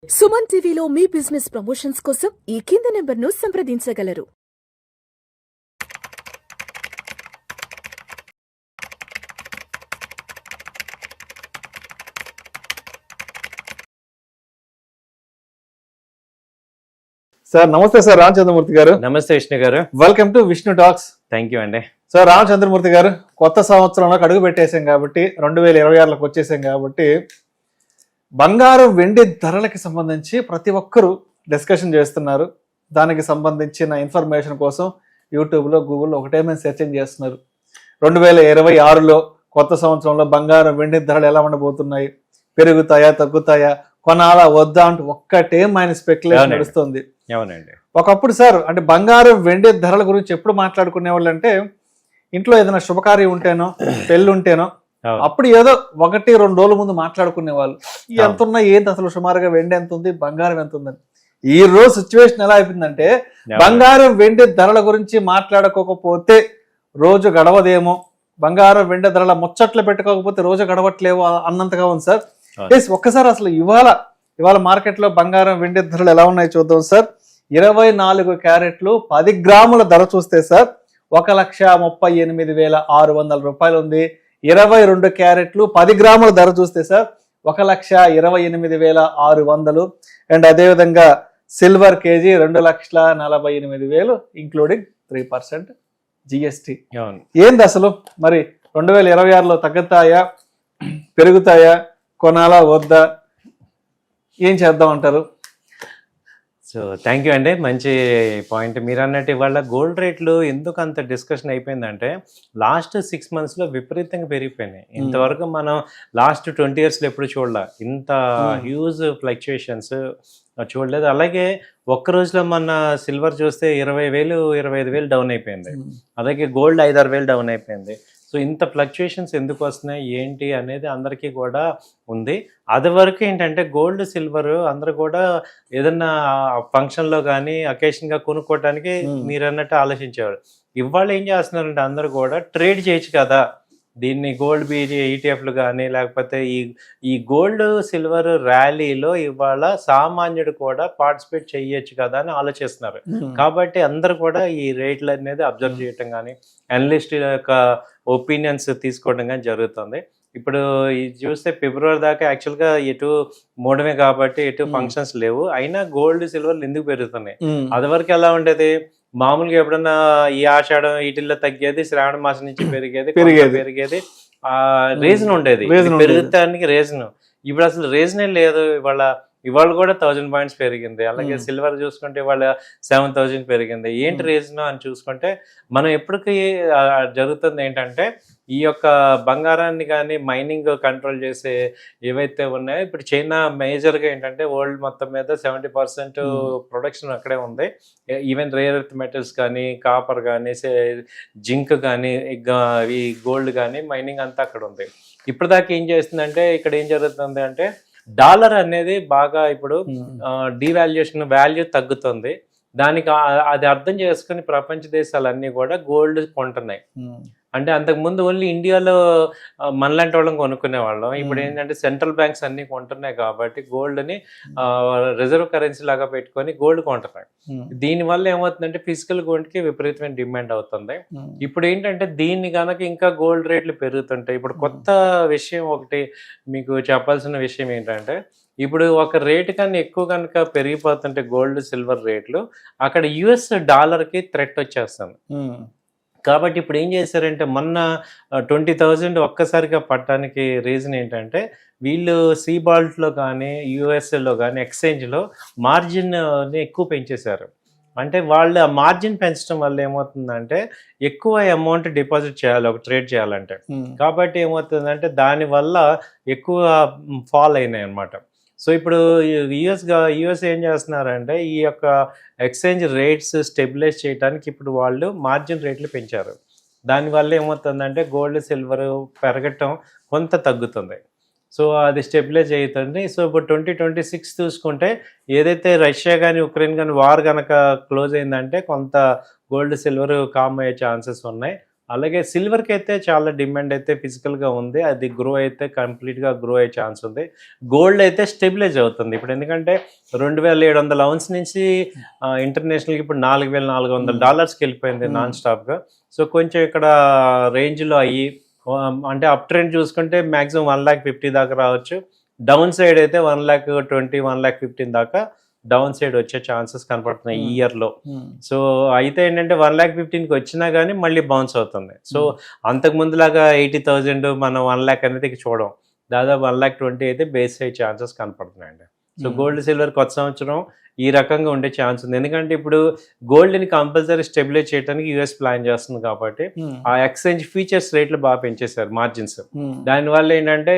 సుమన్ టీవీలో మీ business promotions కోసం ఈ కింది నెంబర్ను సంప్రదించగలరు. సార్ నమస్తే సార్ రామచంద్రమూర్తి గారు. నమస్తే విష్ణు గారు. Welcome to Vishnu talks. Thank you అండి. సార్ రామచంద్రమూర్తి గారు, కొత్త సంవత్సరంలోకి అడుగు పెట్టేసాం కాబట్టి 2026లోకి వచ్చేసాం కాబట్టి బంగారం వెండి ధరలకి సంబంధించి ప్రతి ఒక్కరూ డిస్కషన్ చేస్తున్నారు. దానికి సంబంధించిన ఇన్ఫర్మేషన్ కోసం యూట్యూబ్లో గూగుల్లో ఒకటే మేము సెర్చింగ్ చేస్తున్నారు. 2026లో కొత్త సంవత్సరంలో బంగారం వెండి ధరలు ఎలా ఉండబోతున్నాయి, పెరుగుతాయా తగ్గుతాయా, కొనాలా వద్దా అంటూ ఒక్కటే ఆయన స్పెక్యులేషన్ నడుస్తుంది. అవునండి. ఒకప్పుడు సార్ అంటే బంగారం వెండి ధరల గురించి ఎప్పుడు మాట్లాడుకునే వాళ్ళు అంటే ఇంట్లో ఏదైనా శుభకార్యం ఉంటేనో పెళ్ళి ఉంటేనో అప్పుడు ఏదో 1-2 రోజుల ముందు మాట్లాడుకునే వాళ్ళు ఎంత ఉన్నా ఏంటి అసలు సుమారుగా వెండి ఎంత ఉంది బంగారం ఎంత ఉందని. ఈ రోజు సిచ్యువేషన్ ఎలా అయిపోయిందంటే బంగారం వెండి ధరల గురించి మాట్లాడుకోకపోతే రోజు గడవదేమో, బంగారం వెండి ధరల ముచ్చట్లు పెట్టుకోకపోతే రోజు గడవట్లేవు అన్నంతగా ఉంది సార్. ఒక్కసారి అసలు ఇవాళ మార్కెట్ లో బంగారం వెండి ధరలు ఎలా ఉన్నాయి చూద్దాం సార్. 24 క్యారెట్లు 10 గ్రాముల ధర చూస్తే సార్ 1,38,600 రూపాయలు ఉంది. 22 క్యారెట్లు 10 గ్రాముల ధర చూస్తే సార్ 1,28,600. అండ్ అదేవిధంగా సిల్వర్ కేజీ 2,48,000 ఇంక్లూడింగ్ 3% జిఎస్టి. ఏంది అసలు మరి 2026లో తగ్గుతాయా పెరుగుతాయా, కొనాలా వద్దా, ఏం చేద్దాం అంటారు? సో థ్యాంక్ యూ అండి, మంచి పాయింట్ మీరు అన్నట్టు. ఇవాళ గోల్డ్ రేట్లు ఎందుకు అంత డిస్కషన్ అయిపోయిందంటే లాస్ట్ 6 monthsలో విపరీతంగా పెరిగిపోయినాయి. ఇంతవరకు మనం లాస్ట్ 20 yearsలో ఎప్పుడు చూడలే ఇంత హ్యూజ్ ఫ్లక్చుయేషన్స్ చూడలేదు. అలాగే ఒక్క రోజులో మన సిల్వర్ చూస్తే 20,000-25,000 డౌన్ అయిపోయింది. అలాగే గోల్డ్ 5-6 వేలు డౌన్ అయిపోయింది. సో ఇంత ఫ్లక్చుయేషన్స్ ఎందుకు వస్తున్నాయి ఏంటి అనేది అందరికీ కూడా ఉంది. అది వరకు ఏంటంటే గోల్డ్ సిల్వర్ అందరూ కూడా ఏదన్నా ఫంక్షన్లో కానీ అకేషన్గా కొనుక్కోవడానికి మీరు అన్నట్టు ఆలోచించేవారు. ఇవాళ ఏం చేస్తున్నారంటే అందరూ కూడా ట్రేడ్ చేయొచ్చు కదా దీన్ని, గోల్డ్ ఈటీఎఫ్లు కానీ లేకపోతే ఈ గోల్డ్ సిల్వర్ ర్యాలీలో ఇవాళ సామాన్యుడు కూడా పార్టిసిపేట్ చేయొచ్చు కదా అని ఆలోచిస్తున్నారు. కాబట్టి అందరూ కూడా ఈ రేట్లు అనేది అబ్జర్వ్ చేయటం కానీ అనలిస్ట్ యొక్క ఒపీనియన్స్ తీసుకోవడం కానీ జరుగుతుంది. ఇప్పుడు ఇది చూస్తే ఫిబ్రవరి దాకా యాక్చువల్గా ఎటు మూడమే కాబట్టి ఎటు ఫంక్షన్స్ లేవు, అయినా గోల్డ్ సిల్వర్లు ఎందుకు పెరుగుతున్నాయి? అది వరకు ఎలా ఉండేది, మామూలుగా ఎప్పుడన్నా ఈ ఆషాఢం వీటిల్లో తగ్గేది, శ్రావణ మాసం నుంచి పెరిగేది రీజన్ ఉండేది పెరుగుతానికి రీజన్. ఇప్పుడు అసలు రీజనే లేదు. ఇవాళ కూడా 1000 points పెరిగింది. అలాగే సిల్వర్ చూసుకుంటే ఇవాళ 7,000 పెరిగింది. ఏంటి రీజన్ అని చూసుకుంటే మనం ఎప్పటికీ జరుగుతుంది ఏంటంటే ఈ యొక్క బంగారాన్ని కానీ మైనింగ్ కంట్రోల్ చేసే ఏవైతే ఉన్నాయో ఇప్పుడు చైనా మేజర్గా ఏంటంటే వరల్డ్ మొత్తం మీద 70% ప్రొడక్షన్ అక్కడే ఉంది. ఈవెన్ రేర్ ఎర్త్ మెటల్స్ కానీ కాపర్ కానీ జింక్ కానీ ఈ గోల్డ్ కానీ మైనింగ్ అంతా అక్కడ ఉంది. ఇప్పటిదాకా ఏం చేస్తుందంటే ఇక్కడ ఏం జరుగుతుంది అంటే డాలర్ అనేది బాగా ఇప్పుడు డివాల్యుయేషన్ వాల్యూ తగ్గుతుంది. దానికి అది అర్థం చేసుకుని ప్రపంచ దేశాలన్నీ కూడా గోల్డ్ కొంటున్నాయి. అంటే అంతకుముందు ఓన్లీ ఇండియాలో మనలాంటి వాళ్ళం కొనుక్కునే వాళ్ళం. ఇప్పుడు ఏంటంటే సెంట్రల్ బ్యాంక్స్ అన్ని కొంటున్నాయి కాబట్టి గోల్డ్ని రిజర్వ్ కరెన్సీ లాగా పెట్టుకొని గోల్డ్ కొంటున్నాయి. దీనివల్ల ఏమవుతుందంటే ఫిజికల్ గోల్డ్కి విపరీతమైన డిమాండ్ అవుతుంది. ఇప్పుడు ఏంటంటే దీన్ని కనుక ఇంకా గోల్డ్ రేట్లు పెరుగుతుంటాయి. ఇప్పుడు కొత్త విషయం ఒకటి మీకు చెప్పాల్సిన విషయం ఏంటంటే ఇప్పుడు ఒక రేటు కన్నా ఎక్కువ కనుక పెరిగిపోతుంటే గోల్డ్ సిల్వర్ రేట్లు అక్కడ యుఎస్ డాలర్కి థ్రెట్ వచ్చేస్తుంది. కాబట్టి ఇప్పుడు ఏం చేశారంటే మొన్న 20,000 ఒక్కసారిగా పట్టడానికి రీజన్ ఏంటంటే వీళ్ళు సీబాల్ట్లో కానీ యూఎస్ఏలో కానీ ఎక్స్చేంజ్లో మార్జిన్ని ఎక్కువ పెంచేశారు. అంటే వాళ్ళు ఆ మార్జిన్ పెంచడం వల్ల ఏమవుతుందంటే ఎక్కువ అమౌంట్ డిపాజిట్ చేయాలి ఒక ట్రేడ్ చేయాలంటే. కాబట్టి ఏమవుతుందంటే దానివల్ల ఎక్కువ ఫాల్ అయినాయి అన్నమాట. సో ఇప్పుడు యుఎస్ ఏం చేస్తున్నారంటే ఈ యొక్క ఎక్స్చేంజ్ రేట్స్ స్టెబిలైజ్ చేయడానికి ఇప్పుడు వాళ్ళు మార్జిన్ రేట్లు పెంచారు. దానివల్ల ఏమవుతుందంటే గోల్డ్ సిల్వర్ పెరగటం కొంత తగ్గుతుంది. సో అది స్టెబిలైజ్ అవుతుంది. సో ఇప్పుడు 2026 చూసుకుంటే ఏదైతే రష్యా కానీ ఉక్రెయిన్ కానీ వార్ కనుక క్లోజ్ అయిందంటే కొంత గోల్డ్ సిల్వర్ కామ్ అయ్యే ఛాన్సెస్ ఉన్నాయి. అలాగే సిల్వర్కి అయితే చాలా డిమాండ్ అయితే ఫిజికల్గా ఉంది, అది గ్రో అయితే కంప్లీట్గా గ్రో అయ్యే ఛాన్స్ ఉంది. గోల్డ్ అయితే స్టెబిలైజ్ అవుతుంది ఇప్పుడు, ఎందుకంటే 2700 ounce నుంచి ఇంటర్నేషనల్కి ఇప్పుడు $4,400 వెళ్ళిపోయింది నాన్ స్టాప్గా. సో కొంచెం ఇక్కడ రేంజ్లో అయ్యి అంటే అప్ ట్రెండ్ చూసుకుంటే మ్యాక్సిమం 1,50,000 దాకా రావచ్చు. డౌన్ సైడ్ అయితే 1,20,000 1,15,000 దాకా డౌన్ సైడ్ వచ్చే ఛాన్సెస్ కనపడుతున్నాయి ఈ ఇయర్లో. సో అయితే ఏంటంటే 1,15,000కి వచ్చినా కానీ మళ్ళీ బౌన్స్ అవుతుంది. సో అంతకు ముందులాగా 80,000 మనం 1,00,000 అనేది చూడం, దాదాపు 1,20,000 అయితే బేస్ అయ్యే ఛాన్సెస్ కనపడుతున్నాయండి. సో గోల్డ్ సిల్వర్ కొత్త సంవత్సరం ఈ రకంగా ఉండే ఛాన్స్ ఉంది, ఎందుకంటే ఇప్పుడు గోల్డ్ని కంపల్సరీ స్టెబిలైజ్ చేయడానికి యూఎస్ ప్లాన్ చేస్తుంది కాబట్టి ఆ ఎక్స్చేంజ్ ఫీచర్స్ రేట్లు బాగా పెంచేశారు, మార్జిన్స్. దానివల్ల ఏంటంటే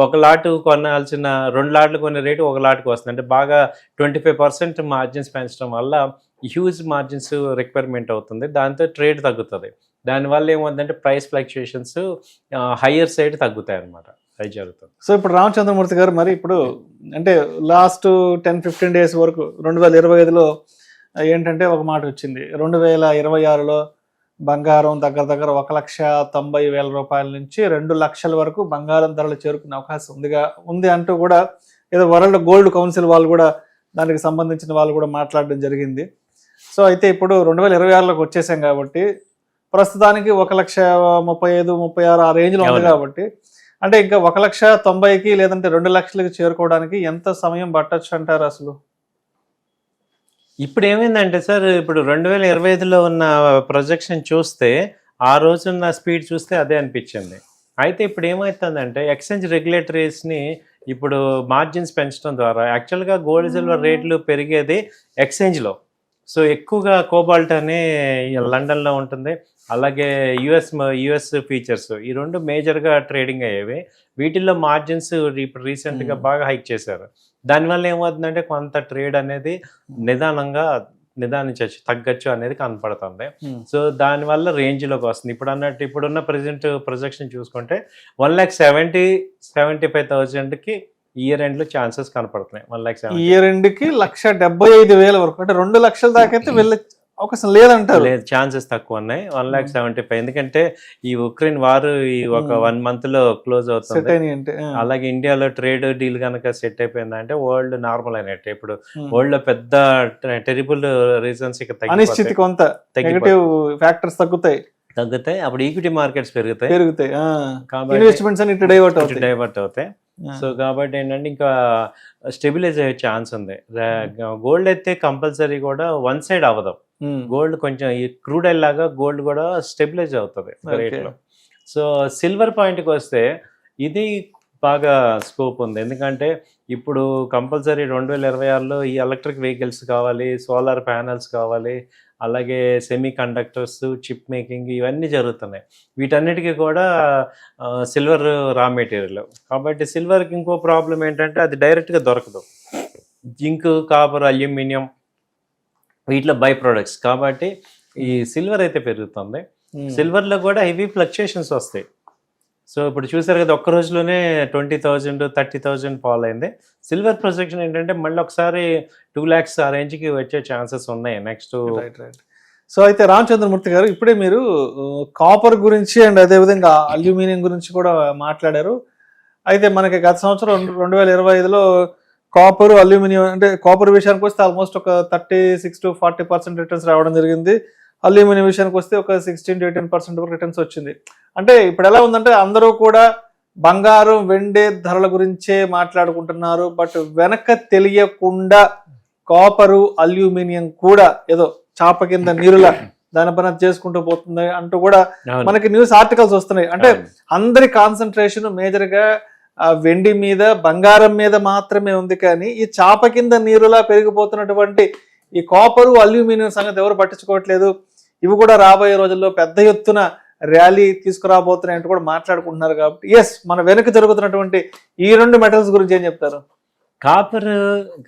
ఒక లాట్ కొనాల్సిన 2 లాట్లు కొనే రేటు 1 లాట్కి వస్తుంది, అంటే బాగా 25% మార్జిన్స్ పెంచడం వల్ల హ్యూజ్ మార్జిన్స్ రిక్వైర్మెంట్ అవుతుంది, దాంతో ట్రేడ్ తగ్గుతుంది. దానివల్ల ఏమవుతుందంటే ప్రైస్ ఫ్లక్చుయేషన్స్ హయ్యర్ సైడ్ తగ్గుతాయి అన్నమాట, అది జరుగుతుంది. సో ఇప్పుడు రామచంద్రమూర్తి గారు, మరి ఇప్పుడు అంటే లాస్ట్ 10-15 days వరకు 2025లో ఏంటంటే ఒక మాట వచ్చింది, 2026లో బంగారం దగ్గర 1,90,000 రూపాయల నుంచి 2 లక్షల వరకు బంగారం ధరలు చేరుకునే అవకాశం ఉంది అంటూ కూడా ఏదో వరల్డ్ గోల్డ్ కౌన్సిల్ వాళ్ళు కూడా దానికి సంబంధించిన వాళ్ళు కూడా మాట్లాడడం జరిగింది. సో అయితే ఇప్పుడు 2026లోకి వచ్చేసాం కాబట్టి ప్రస్తుతానికి 1,35,000-36 ఆ రేంజ్లో ఉంది కాబట్టి, అంటే ఇంకా 1,90,000కి లేదంటే 2 లక్షలకి చేరుకోవడానికి ఎంత సమయం పట్టొచ్చు అంటారు అసలు? ఇప్పుడు ఏమైందంటే సార్, ఇప్పుడు 2025లో ఉన్న ప్రొజెక్షన్ చూస్తే ఆ రోజున్న స్పీడ్ చూస్తే అదే అనిపించింది. అయితే ఇప్పుడు ఏమవుతుందంటే ఎక్స్చేంజ్ రెగ్యులేటరీస్ని ఇప్పుడు మార్జిన్స్ పెంచడం ద్వారా యాక్చువల్గా గోల్డ్ సిల్వర్ రేట్లు పెరిగేది ఎక్స్చేంజ్లో. సో ఎక్కువగా కోబాల్ట్ అని లండన్లో ఉంటుంది, అలాగే యుఎస్ ఫీచర్స్, ఈ 2 మేజర్గా ట్రేడింగ్ అయ్యేవి. వీటిల్లో మార్జిన్స్ ఇప్పుడు రీసెంట్గా బాగా హైక్ చేశారు. దానివల్ల ఏమవుతుందంటే కొంత ట్రేడ్ అనేది నిదానించవచ్చు, తగ్గచ్చు అనేది కనపడుతుంది. సో దానివల్ల రేంజ్లోకి వస్తుంది. ఇప్పుడు అన్నట్టు ఇప్పుడున్న ప్రజెంట్ ప్రొజెక్షన్ చూసుకుంటే 1,75,000కి ఇయర్ ఎండ్లో ఛాన్సెస్ కనపడుతున్నాయి. 1,70,000 ఇయర్ ఎండ్కి 1,75,000 వరకు, అంటే 2 లక్షల దాకా అయితే వెళ్ళే అవకాశం లేదంటారు. లేదు, ఛాన్సెస్ తక్కువ ఉన్నాయి. 1,75,000 ఎందుకంటే ఈ ఉక్రెయిన్ వార్ ఒక 1 monthలో క్లోజ్ అవుతుంది. అలాగే ఇండియాలో ట్రేడ్ డీల్ కనుక సెట్ అయిపోయిందంటే వరల్డ్ నార్మల్ అయినట్టు. ఇప్పుడు వరల్డ్ లో పెద్ద టెరిబుల్ రీజన్స్ ఇక అనిశ్చితి, కొంత నెగటివ్ ఫ్యాక్టర్స్ తగ్గుతాయి, అప్పుడు ఈక్విటీ మార్కెట్స్ పెరుగుతాయి. కాబట్టి ఇన్వెస్ట్మెంట్స్ అన్ని డైవర్ట్ అవుతాయి. సో కాబట్టి ఏంటంటే ఇంకా స్టెబిలైజ్ అయ్యే ఛాన్స్ ఉంది. గోల్డ్ అయితే కంపల్సరీ కూడా వన్ సైడ్ అవ్వదు, గోల్డ్ కొంచెం ఈ క్రూడ్ ఆయిల్ లాగా గోల్డ్ కూడా స్టెబిలైజ్ అవుతుంది రేట్లో. సో సిల్వర్ పాయింట్కి వస్తే ఇది బాగా స్కోప్ ఉంది, ఎందుకంటే ఇప్పుడు కంపల్సరీ 2026లో ఈ ఎలక్ట్రిక్ వెహికల్స్ కావాలి, సోలార్ ప్యానల్స్ కావాలి, అలాగే సెమీ కండక్టర్స్, చిప్ మేకింగ్ ఇవన్నీ జరుగుతున్నాయి. వీటన్నిటికీ కూడా సిల్వర్ రా మెటీరియల్. కాబట్టి సిల్వర్కి ఇంకో ప్రాబ్లం ఏంటంటే అది డైరెక్ట్గా దొరకదు. జింక్, కాపర్, అల్యూమినియం వీటిలో బై ప్రొడక్ట్స్. కాబట్టి ఈ సిల్వర్ అయితే పెరుగుతుంది. సిల్వర్లో కూడా హెవీ ఫ్లక్చుయేషన్స్ వస్తాయి. సో ఇప్పుడు చూసారు కదా, ఒక్క రోజులోనే 20,000 30,000 ఫాల్ అయింది. సిల్వర్ ప్రొజెక్షన్ ఏంటంటే మళ్ళీ ఒకసారి 2 lakhs ఆ రేంజ్కి వచ్చే ఛాన్సెస్ ఉన్నాయి నెక్స్ట్. సో అయితే రామచంద్రమూర్తి గారు, ఇప్పుడే మీరు కాపర్ గురించి అండ్ అదేవిధంగా అల్యూమినియం గురించి కూడా మాట్లాడారు. అయితే మనకి గత సంవత్సరం 2025లో కాపర్, అల్యూమినియం, అంటే కాపర్ విషయానికి వస్తే ఆల్మోస్ట్ ఒక 36-40% రిటర్న్స్ రావడం జరిగింది. అల్యూమినియం విషయానికి వస్తే ఒక 16-18% వరకు రిటర్న్స్ వచ్చింది. అంటే ఇప్పుడు ఎలా ఉందంటే అందరూ కూడా బంగారం, వెండి ధరల గురించే మాట్లాడుకుంటున్నారు, బట్ వెనక తెలియకుండా కాపరు, అల్యూమినియం కూడా ఏదో చాప కింద నీరులా దానిపైన చేసుకుంటూ పోతుంది అంటూ కూడా మనకి న్యూస్ ఆర్టికల్స్ వస్తున్నాయి. అంటే అందరి కాన్సన్ట్రేషన్ మేజర్గా వెండి మీద, బంగారం మీద మాత్రమే ఉంది, కానీ ఈ చాప కింద నీరులా పెరిగిపోతున్నటువంటి ఈ కాపరు, అల్యూమినియం సంగతి ఎవరు పట్టించుకోవట్లేదు. ఇవి కూడా రాబోయే రోజుల్లో పెద్ద ఎత్తున ర్యాలీ తీసుకురాబోతున్నాయంటూ కూడా మాట్లాడుకుంటున్నారు. కాబట్టి మన వెనుక జరుగుతున్నటువంటి ఈ 2 మెటల్స్ గురించి ఏం చెప్తారు? కాపర్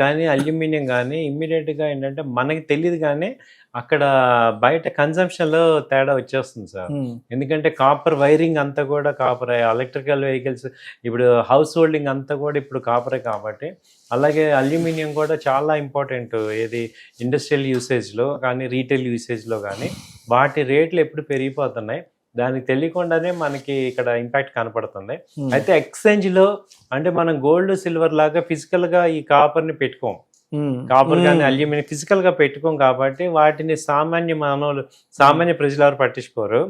కానీ అల్యూమినియం కానీ ఇమ్మీడియట్గా ఏంటంటే మనకి తెలియదు, కానీ అక్కడ బయట కన్సంప్షన్లో తేడా వచ్చేస్తుంది సార్. ఎందుకంటే కాపర్ వైరింగ్ అంతా కూడా కాపరే, ఎలక్ట్రికల్ వెహికల్స్, ఇప్పుడు హౌస్ హోల్డింగ్ అంతా కూడా ఇప్పుడు కాపరే. కాబట్టి అలాగే అల్యూమినియం కూడా చాలా ఇంపార్టెంట్, ఏది ఇండస్ట్రియల్ యూసేజ్లో కానీ రీటైల్ యూసేజ్లో కానీ వాటి రేట్లు ఎప్పుడు పెరిగిపోతున్నాయి. దానికి తెలియకుండానే మనకి ఇక్కడ ఇంపాక్ట్ కనపడుతుంది. Hmm. అయితే ఎక్స్చేంజ్ లో అంటే మనం గోల్డ్ సిల్వర్ లాగా ఫిజికల్ గా ఈ కాపర్ ని పెట్టుకోం, కాపర్ కానీ అల్యూమినియం ఫిజికల్ గా పెట్టుకోం కాబట్టి వాటిని సామాన్య ప్రజలు ఎవరు పట్టించుకోరు.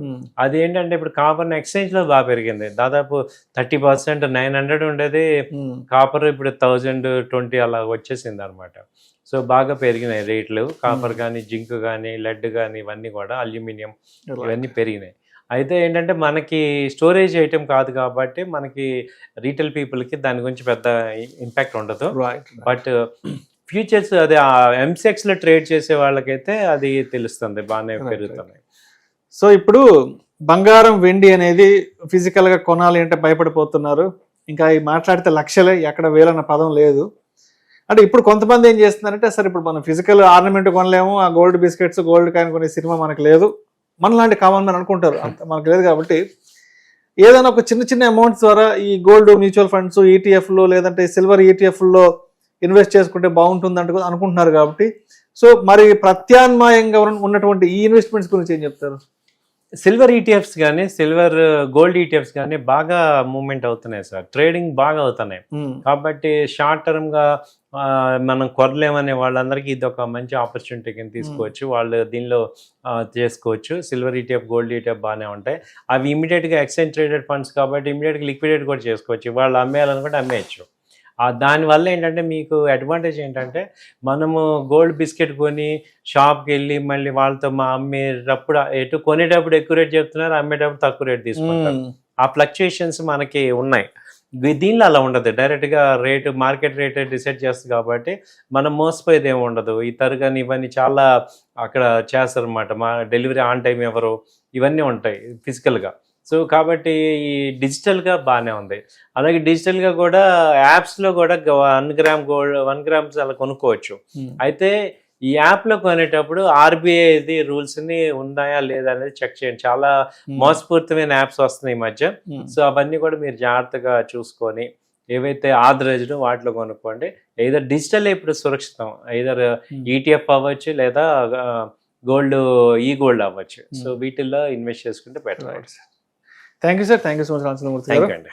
అది ఏంటంటే ఇప్పుడు కాపర్ ఎక్స్చేంజ్ లో బాగా పెరిగింది, దాదాపు 30%. 900 ఉండేది కాపర్ ఇప్పుడు 1020 అలా వచ్చేసింది అనమాట. సో బాగా పెరిగినాయి రేట్లు, కాపర్ కానీ జింక్ కానీ లెడ్ కానీ ఇవన్నీ కూడా, అల్యూమినియం ఇవన్నీ పెరిగినాయి. అయితే ఏంటంటే మనకి స్టోరేజ్ ఐటెం కాదు కాబట్టి మనకి రీటైల్ పీపుల్కి దాని గురించి పెద్ద ఇంపాక్ట్ ఉండదు. బట్ ఫ్యూచర్స్ అదే ఎంసెక్స్ లో ట్రేడ్ చేసే వాళ్ళకైతే అది తెలుస్తుంది, బాగానే పెరుగుతున్నాయి. సో ఇప్పుడు బంగారం వెండి అనేది ఫిజికల్ గా కొనాలి అంటే భయపడిపోతున్నారు. ఇంకా ఈ మాట్లాడితే లక్షలే, ఎక్కడ వేలన్న పదం లేదు. అంటే ఇప్పుడు కొంతమంది ఏం చేస్తున్నారంటే సరే ఇప్పుడు మనం ఫిజికల్ ఆర్నమెంట్ కొనలేము, ఆ గోల్డ్ బిస్కెట్స్ గోల్డ్ కాయిన్ కొనే సినిమా మనకు లేదు, మనలాంటి కామన్ మ్యాన్ అనుకుంటారు, అంత మనకు లేదు. కాబట్టి ఏదైనా ఒక చిన్న చిన్న అమౌంట్స్ ద్వారా ఈ గోల్డ్ మ్యూచువల్ ఫండ్స్ ఈటీఎఫ్లో లేదంటే సిల్వర్ ఈటీఎఫ్లో ఇన్వెస్ట్ చేసుకుంటే బాగుంటుంది అంటూ అనుకుంటున్నారు. కాబట్టి సో మరి ప్రత్యామ్నాయంగా ఉన్నటువంటి ఈ ఇన్వెస్ట్మెంట్స్ గురించి ఏం చెప్తారు? సిల్వర్ ఈటీఎఫ్స్ కానీ గోల్డ్ ఈటీఎఫ్స్ కానీ బాగా మూవ్మెంట్ అవుతున్నాయి సార్, ట్రేడింగ్ బాగా అవుతున్నాయి. కాబట్టి షార్ట్ టర్మ్ గా మనం కొరలేమనే వాళ్ళందరికీ ఇది ఒక మంచి ఆపర్చునిటీ కింద తీసుకోవచ్చు, వాళ్ళు దీనిలో చేసుకోవచ్చు. సిల్వర్ ఈటీఎఫ్ గోల్డ్ ఈటీఎఫ్ బాగానే ఉంటాయి. అవి ఇమీడియట్ గా ఎక్స్చేంజ్ ట్రేడెడ్ ఫండ్స్ కాబట్టి ఇమీడియట్ గా లిక్విడేట్ కూడా చేసుకోవచ్చు, వాళ్ళు అమ్మేయాలనుకుంటే అమ్మేయచ్చు. దానివల్ల ఏంటంటే మీకు అడ్వాంటేజ్ ఏంటంటే మనము గోల్డ్ బిస్కెట్ కొని షాప్కి వెళ్ళి మళ్ళీ వాళ్ళతో అమ్మేటప్పుడు ఎటు కొనేటప్పుడు ఎక్కువ రేట్ చెప్తున్నారు, అమ్మేటప్పుడు తక్కువ రేట్ తీసుకుంటారు. ఆ ఫ్లక్చుయేషన్స్ మనకి ఉన్నాయి. దీనిలో అలా ఉండదు, డైరెక్ట్గా మార్కెట్ రేట్ డిసైడ్ చేస్తుంది కాబట్టి మనం మోసపోయేది ఏమి ఉండదు. ఈ తరగని ఇవన్నీ చాలా అక్కడ చేస్తారు అనమాట, మా డెలివరీ ఆన్ టైం ఎవరు ఇవన్నీ ఉంటాయి ఫిజికల్గా. సో కాబట్టి ఈ డిజిటల్గా బాగానే ఉంది. అలాగే డిజిటల్గా కూడా యాప్స్లో కూడా 1 గ్రామ్ గోల్డ్ 1 గ్రామ్స్ అలా కొనుక్కోవచ్చు. అయితే ఈ యాప్లో కొనేటప్పుడు ఆర్బీఐది రూల్స్ని ఉన్నాయా లేదా అనేది చెక్ చేయండి. చాలా మోసపూరితమైన యాప్స్ వస్తున్నాయి ఈ మధ్య. సో అవన్నీ కూడా మీరు జాగ్రత్తగా చూసుకొని ఏవైతే ఆథరైజ్డ్ వాటిలో కొనుక్కోండి. ఏదర్ డిజిటల్ ఇప్పుడు సురక్షితం, ఏదర్ ఈటీఎఫ్ అవ్వచ్చు లేదా గోల్డ్ అవ్వచ్చు. సో వీటిల్లో ఇన్వెస్ట్ చేసుకుంటే better. Thank you sir, thank you so much. Thank you అండి.